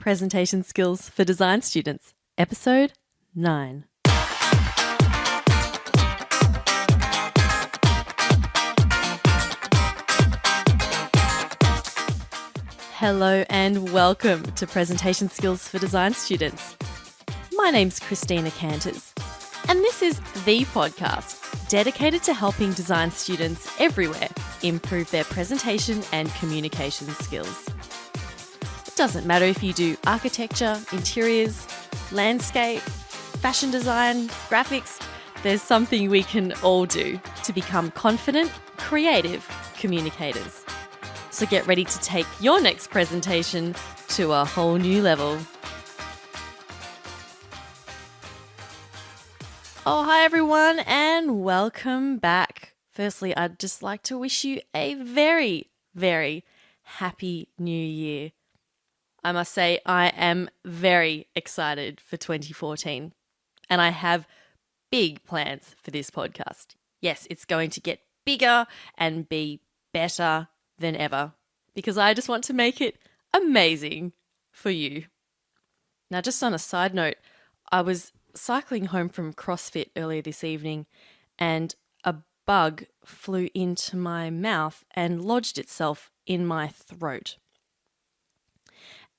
Presentation Skills for Design Students, Episode 9. Hello and welcome to Presentation Skills for Design Students. My name's Christina Canters, and this is the podcast dedicated to helping design students everywhere improve their presentation and communication skills. It doesn't matter if you do architecture, interiors, landscape, fashion design, graphics, there's something we can all do to become confident, creative communicators. So get ready to take your next presentation to a whole new level. Oh, hi everyone and welcome back. Firstly, I'd just like to wish you a very, very happy new year. I must say I am very excited for 2014 and I have big plans for this podcast. Yes, it's going to get bigger and be better than ever because I just want to make it amazing for you. Now, just on a side note, I was cycling home from CrossFit earlier this evening and a bug flew into my mouth and lodged itself in my throat.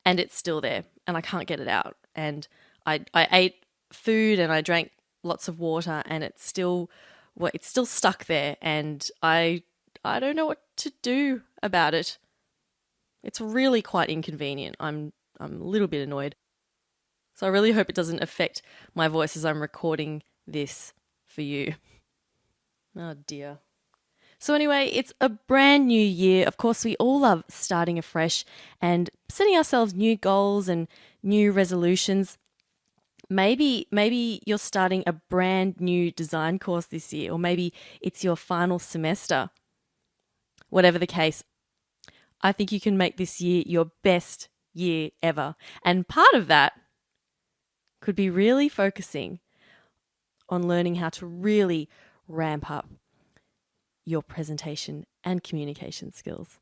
And it's still there and I can't get it out. And I ate food and I drank lots of water and it's still stuck there and I don't know what to do about it. It's really quite inconvenient. I'm a little bit annoyed. So I really hope it doesn't affect my voice as I'm recording this for you. Oh dear. So anyway, it's a brand new year. Of course, we all love starting afresh and setting ourselves new goals and new resolutions. Maybe you're starting a brand new design course this year, or maybe it's your final semester. Whatever the case, I think you can make this year your best year ever. And part of that could be really focusing on learning how to really ramp up your presentation and communication skills.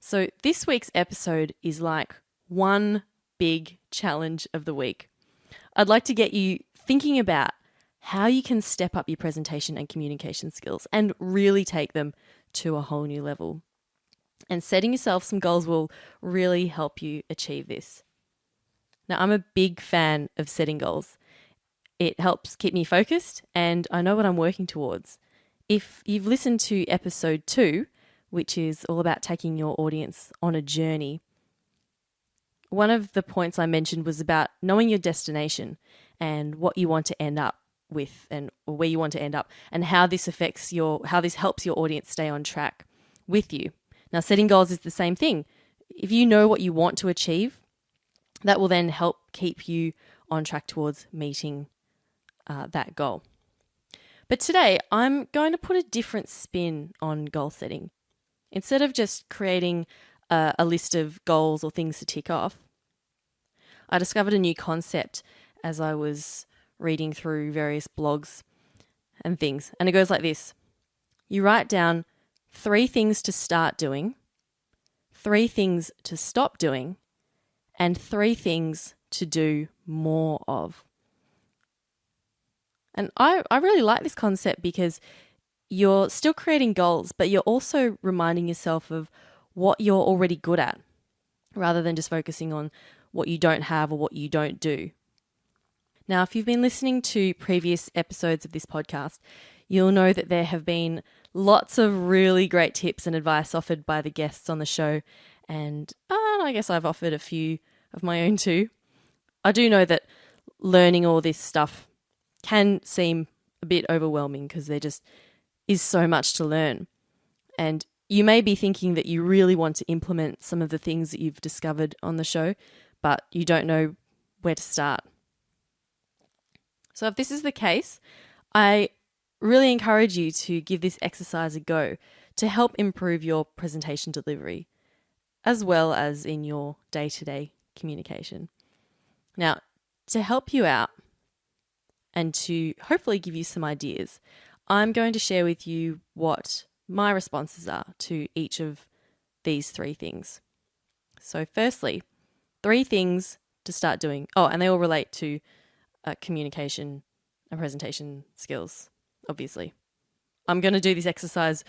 So this week's episode is like one big challenge of the week. I'd like to get you thinking about how you can step up your presentation and communication skills and really take them to a whole new level. And setting yourself some goals will really help you achieve this. Now, I'm a big fan of setting goals. It helps keep me focused and I know what I'm working towards. If you've listened to episode 2, which is all about taking your audience on a journey, one of the points I mentioned was about knowing your destination and what you want to end up with and or where you want to end up and how this helps your audience stay on track with you. Now, setting goals is the same thing. If you know what you want to achieve, that will then help keep you on track towards meeting that goal. But today, I'm going to put a different spin on goal setting. Instead of just creating a list of goals or things to tick off, I discovered a new concept as I was reading through various blogs and things. And it goes like this. You write down 3 things to start doing, 3 things to stop doing, and 3 things to do more of. And I really like this concept because you're still creating goals, but you're also reminding yourself of what you're already good at rather than just focusing on what you don't have or what you don't do. Now, if you've been listening to previous episodes of this podcast, you'll know that there have been lots of really great tips and advice offered by the guests on the show. And I guess I've offered a few of my own too. I do know that learning all this stuff can seem a bit overwhelming because there just is so much to learn. And you may be thinking that you really want to implement some of the things that you've discovered on the show, but you don't know where to start. So if this is the case, I really encourage you to give this exercise a go to help improve your presentation delivery, as well as in your day-to-day communication. Now, to help you out, and to hopefully give you some ideas, I'm going to share with you what my responses are to each of these 3 things. So firstly, 3 things to start doing. Oh, and they all relate to communication and presentation skills, obviously. I'm going to do this exercise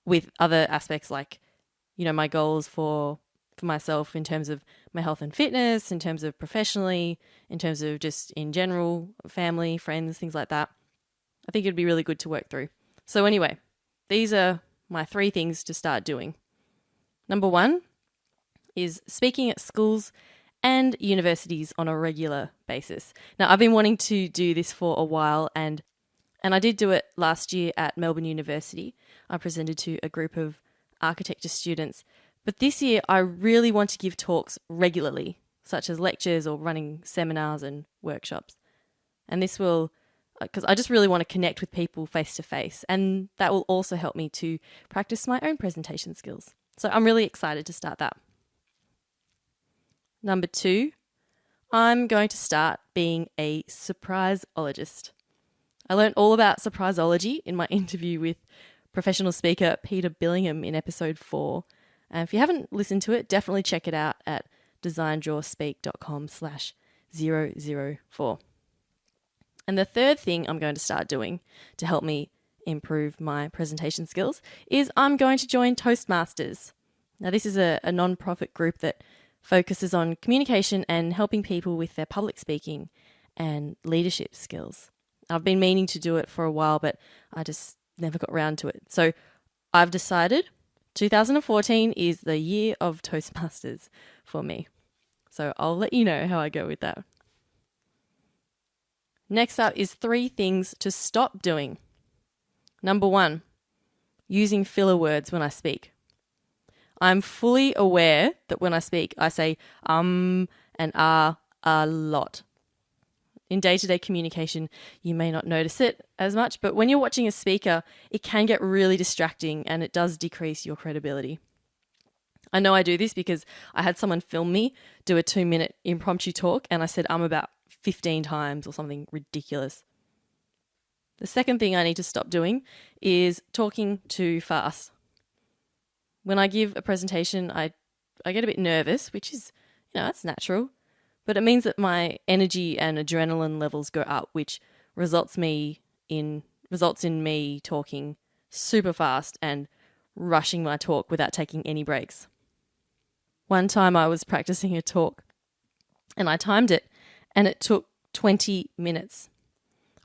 with other aspects like, my goals for myself in terms of my health and fitness, in terms of professionally, in terms of just in general, family, friends, things like that. I think it'd be really good to work through. So anyway, these are my 3 things to start doing. Number 1 is speaking at schools and universities on a regular basis. Now, I've been wanting to do this for a while, and I did do it last year at Melbourne University. I presented to a group of architecture students. But this year, I really want to give talks regularly, such as lectures or running seminars and workshops. And this will, because I just really want to connect with people face to face, and that will also help me to practice my own presentation skills. So I'm really excited to start that. Number 2, I'm going to start being a surpriseologist. I learned all about surpriseology in my interview with professional speaker Peter Billingham in episode 4. And if you haven't listened to it, definitely check it out at designdrawspeak.com/004. And the third thing I'm going to start doing to help me improve my presentation skills is I'm going to join Toastmasters. Now, this is a non-profit group that focuses on communication and helping people with their public speaking and leadership skills. I've been meaning to do it for a while, but I just never got around to it. So I've decided 2014 is the year of Toastmasters for me. So I'll let you know how I go with that. Next up is 3 things to stop doing. Number 1, using filler words when I speak. I'm fully aware that when I speak, I say and a lot. In day-to-day communication, you may not notice it as much, but when you're watching a speaker, it can get really distracting and it does decrease your credibility. I know I do this because I had someone film me do a 2-minute impromptu talk and I said about 15 times or something ridiculous. The second thing I need to stop doing is talking too fast. When I give a presentation, I get a bit nervous, which is, that's natural. But it means that my energy and adrenaline levels go up, which results in me talking super fast and rushing my talk without taking any breaks. One time I was practicing a talk and I timed it and it took 20 minutes.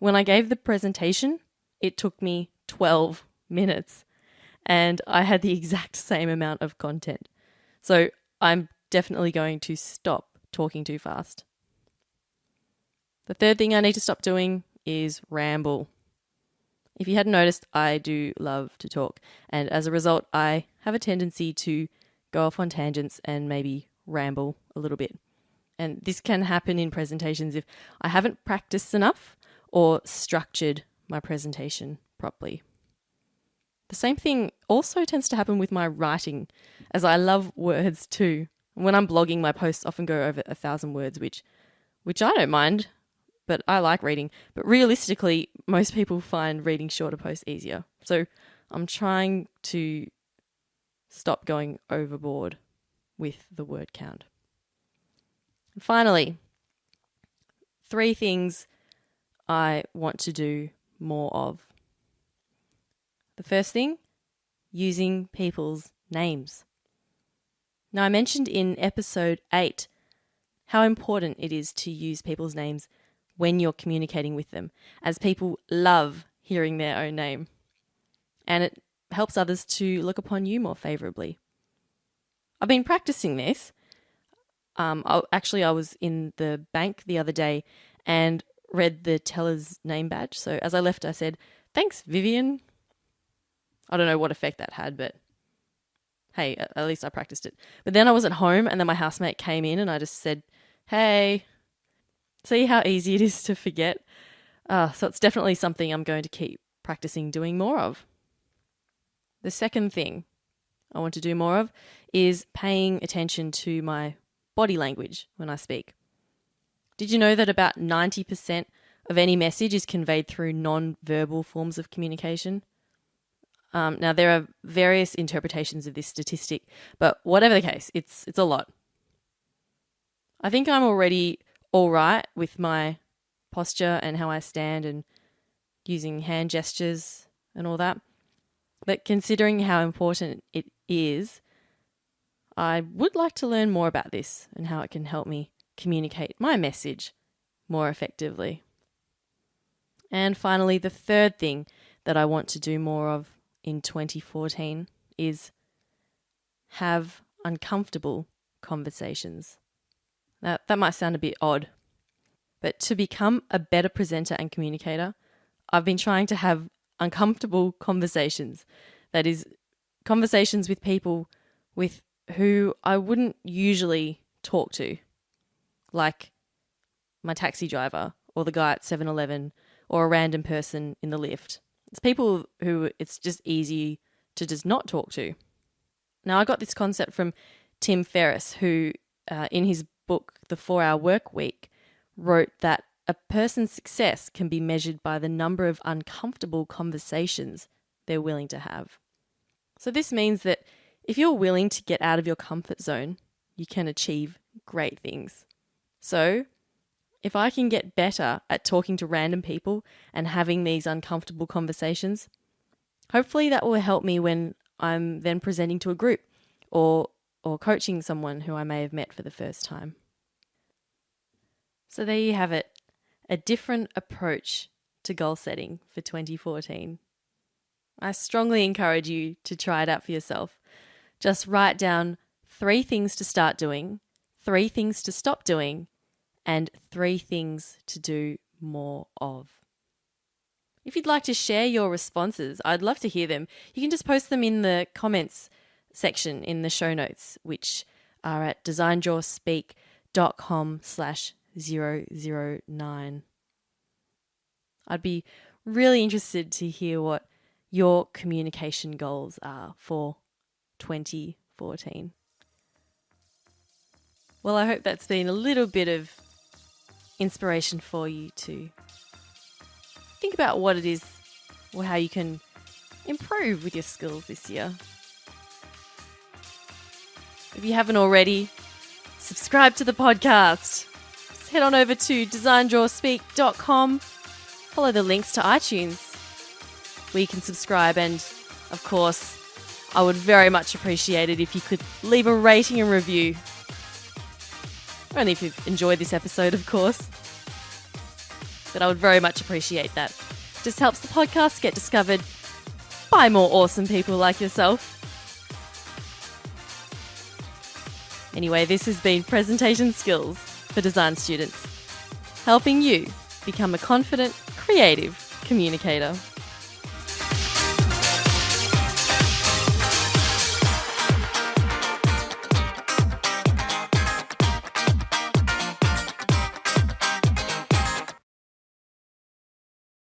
When I gave the presentation, it took me 12 minutes and I had the exact same amount of content. So I'm definitely going to stop talking too fast. The third thing I need to stop doing is ramble. If you hadn't noticed, I do love to talk, and as a result, I have a tendency to go off on tangents and maybe ramble a little bit. And this can happen in presentations if I haven't practiced enough or structured my presentation properly. The same thing also tends to happen with my writing, as I love words too. When I'm blogging, my posts often go over 1,000 words, which I don't mind, but I like reading. But realistically, most people find reading shorter posts easier. So I'm trying to stop going overboard with the word count. And finally, 3 things I want to do more of. The first thing, using people's names. Now, I mentioned in episode 8 how important it is to use people's names when you're communicating with them, as people love hearing their own name. And it helps others to look upon you more favourably. I've been practicing this. I was in the bank the other day and read the teller's name badge. So as I left, I said, "Thanks, Vivian." I don't know what effect that had, but hey, at least I practiced it. But then I was at home and then my housemate came in and I just said, "Hey." See how easy it is to forget? So it's definitely something I'm going to keep practicing doing more of. The second thing I want to do more of is paying attention to my body language when I speak. Did you know that about 90% of any message is conveyed through non-verbal forms of communication? Now, there are various interpretations of this statistic, but whatever the case, it's a lot. I think I'm already all right with my posture and how I stand and using hand gestures and all that. But considering how important it is, I would like to learn more about this and how it can help me communicate my message more effectively. And finally, the third thing that I want to do more of in 2014 is have uncomfortable conversations. Now, that might sound a bit odd, but to become a better presenter and communicator, I've been trying to have uncomfortable conversations. That is, conversations with people with who I wouldn't usually talk to, like my taxi driver or the guy at 7-Eleven or a random person in the lift. It's people who it's just easy to just not talk to. Now, I got this concept from Tim Ferriss, who in his book, The 4-Hour Work Week, wrote that a person's success can be measured by the number of uncomfortable conversations they're willing to have. So this means that if you're willing to get out of your comfort zone, you can achieve great things. So if I can get better at talking to random people and having these uncomfortable conversations, hopefully that will help me when I'm then presenting to a group or coaching someone who I may have met for the first time. So there you have it, a different approach to goal setting for 2014. I strongly encourage you to try it out for yourself. Just write down 3 things to start doing, 3 things to stop doing, and 3 things to do more of. If you'd like to share your responses, I'd love to hear them. You can just post them in the comments section in the show notes, which are at designdrawspeak.com/009. I'd be really interested to hear what your communication goals are for 2014. Well, I hope that's been a little bit of inspiration for you to think about what it is or how you can improve with your skills this year. If you haven't already, subscribe to the podcast. Just head on over to designdrawspeak.com. Follow the links to iTunes where you can subscribe, and of course, I would very much appreciate it if you could leave a rating and review. Only if you've enjoyed this episode, of course. But I would very much appreciate that. Just helps the podcast get discovered by more awesome people like yourself. Anyway, this has been Presentation Skills for Design Students, helping you become a confident, creative communicator.